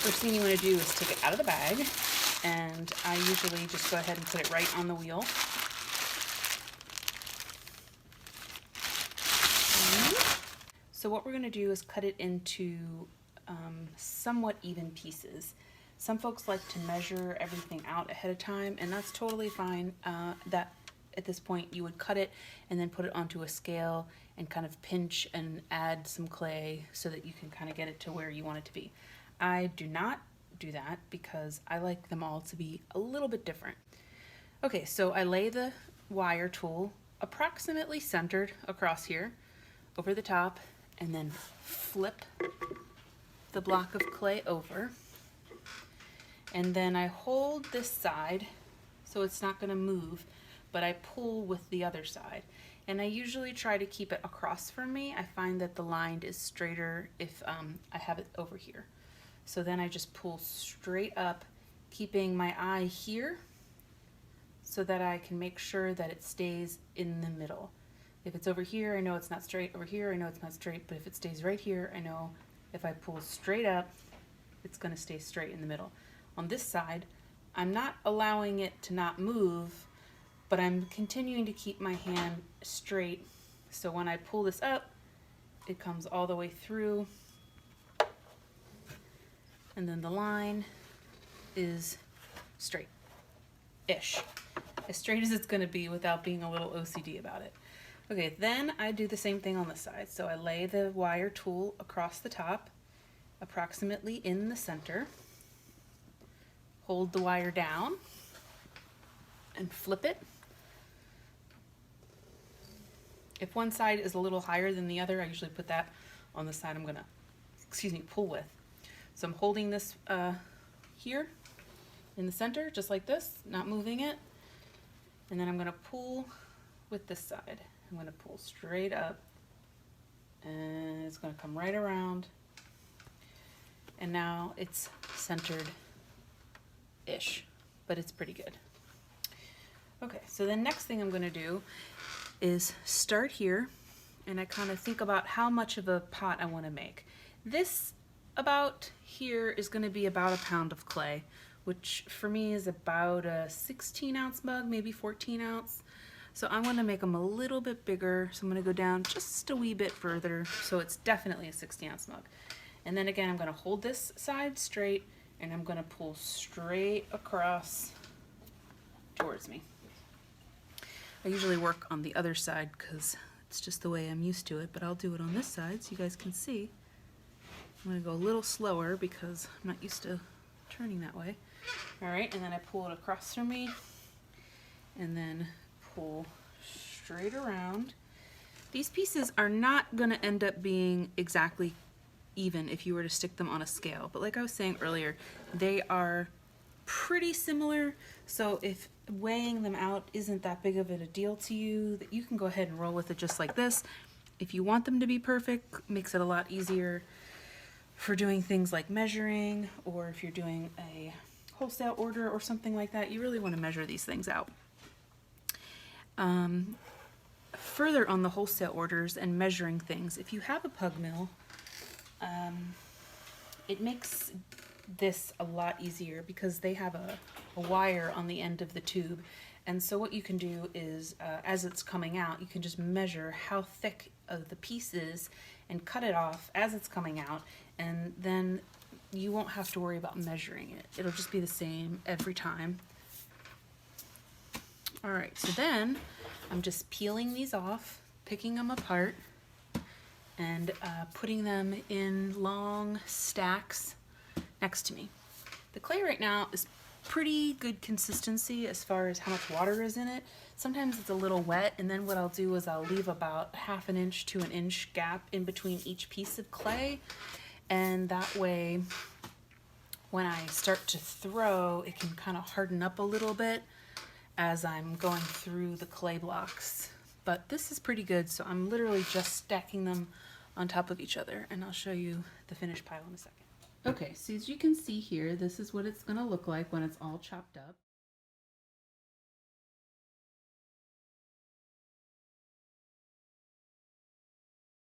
First thing you want to do is take it out of the bag, and I usually just go ahead and put it right on the wheel. So what we're going to do is cut it into somewhat even pieces. Some folks like to measure everything out ahead of time, and that's totally fine. That at this point you would cut it and then put it onto a scale and kind of pinch and add some clay so that you can kind of get it to where you want it to be. I do not do that because I like them all to be a little bit different. Okay, so I lay the wire tool approximately centered across here over the top, and then flip the block of clay over, and then I hold this side so it's not going to move, but I pull with the other side, and I usually try to keep it across from me. I find that the line is straighter if I have it over here. So then I just pull straight up, keeping my eye here so that I can make sure that it stays in the middle. If it's over here, I know it's not straight. Over here, I know it's not straight, but if it stays right here, I know if I pull straight up, it's going to stay straight in the middle. On this side, I'm not allowing it to not move, but I'm continuing to keep my hand straight. So when I pull this up, it comes all the way through, and then the line is straight-ish. As straight as it's going to be without being a little OCD about it. Okay, then I do the same thing on the side. So I lay the wire tool across the top, approximately in the center, hold the wire down, and flip it. If one side is a little higher than the other, I usually put that on the side I'm gonna, pull with. So I'm holding this here in the center, just like this, not moving it. And then I'm gonna pull with this side. I'm going to pull straight up, and it's going to come right around, and now it's centered-ish, but it's pretty good. Okay, so the next thing I'm going to do is start here, and I kind of think about how much of a pot I want to make. This about here is going to be about a pound of clay, which for me is about a 16-ounce mug, maybe 14-ounce. So I'm going to make them a little bit bigger, so I'm going to go down just a wee bit further, so it's definitely a 60-ounce mug. And then again, I'm going to hold this side straight, and I'm going to pull straight across towards me. I usually work on the other side because it's just the way I'm used to it, but I'll do it on this side so you guys can see. I'm going to go a little slower because I'm not used to turning that way. All right, and then I pull it across from me, and then pull straight around. These pieces are not going to end up being exactly even if you were to stick them on a scale, but like I was saying earlier, they are pretty similar, so if weighing them out isn't that big of a deal to you, that you can go ahead and roll with it just like this. If you want them to be perfect, makes it a lot easier for doing things like measuring, or if you're doing a wholesale order or something like that, you really want to measure these things out. Further on the wholesale orders and measuring things, if you have a pug mill, it makes this a lot easier because they have a wire on the end of the tube, and so what you can do is as it's coming out, you can just measure how thick of the piece is and cut it off as it's coming out, and then you won't have to worry about measuring it. It'll just be the same every time. All right, so then I'm just peeling these off, picking them apart, and putting them in long stacks next to me. The clay right now is pretty good consistency as far as how much water is in it. Sometimes it's a little wet, and then what I'll do is I'll leave about 1/2 inch to 1 inch gap in between each piece of clay, and that way when I start to throw, it can kind of harden up a little bit as I'm going through the clay blocks. But this is pretty good, so I'm literally just stacking them on top of each other, and I'll show you the finished pile in a second. Okay, so as you can see here, this is what it's going to look like when it's all chopped up.